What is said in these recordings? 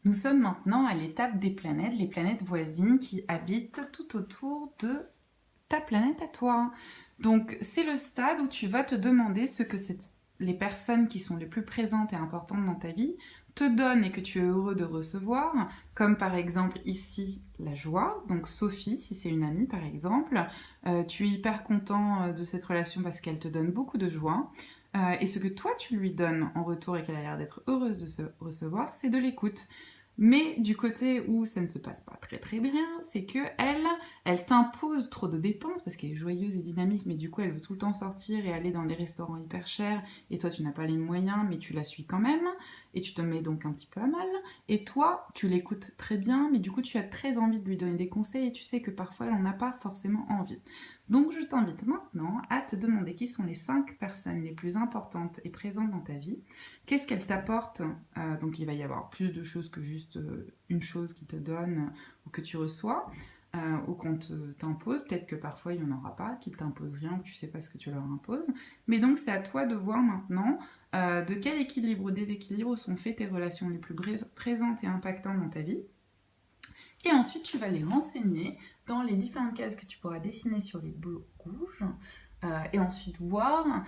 Nous sommes maintenant à l'étape des planètes, les planètes voisines qui habitent tout autour de ta planète à toi. Donc c'est le stade où tu vas te demander ce que les personnes qui sont les plus présentes et importantes dans ta vie te donnent et que tu es heureux de recevoir, comme par exemple ici la joie, donc Sophie, si c'est une amie par exemple, tu es hyper content de cette relation parce qu'elle te donne beaucoup de joie. Et ce que toi tu lui donnes en retour et qu'elle a l'air d'être heureuse de se recevoir, c'est de l'écoute. Mais du côté où ça ne se passe pas très très bien, c'est que elle t'impose trop de dépenses parce qu'elle est joyeuse et dynamique, mais du coup elle veut tout le temps sortir et aller dans des restaurants hyper chers, et toi tu n'as pas les moyens, mais tu la suis quand même, et tu te mets donc un petit peu à mal. Et toi, tu l'écoutes très bien, mais du coup tu as très envie de lui donner des conseils, et tu sais que parfois elle n'en a pas forcément envie. Donc je t'invite maintenant à te demander qui sont les 5 personnes les plus importantes et présentes dans ta vie. Qu'est-ce qu'elles t'apportent? Donc il va y avoir plus de choses que juste une chose qui te donne ou que tu reçois ou qu'on t'impose. Peut-être que parfois il n'y en aura pas, qu'ils t'imposent rien ou que tu ne sais pas ce que tu leur imposes. Mais donc c'est à toi de voir maintenant de quel équilibre ou déséquilibre sont faites tes relations les plus présentes et impactantes dans ta vie. Et ensuite, tu vas les renseigner dans les différentes cases que tu pourras dessiner sur les bleus rouges. Et ensuite voir,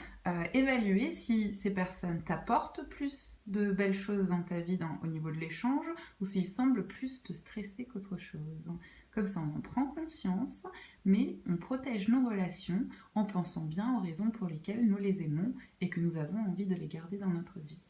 évaluer si ces personnes t'apportent plus de belles choses dans ta vie au niveau de l'échange ou s'ils semblent plus te stresser qu'autre chose. Comme ça, on en prend conscience, mais on protège nos relations en pensant bien aux raisons pour lesquelles nous les aimons et que nous avons envie de les garder dans notre vie.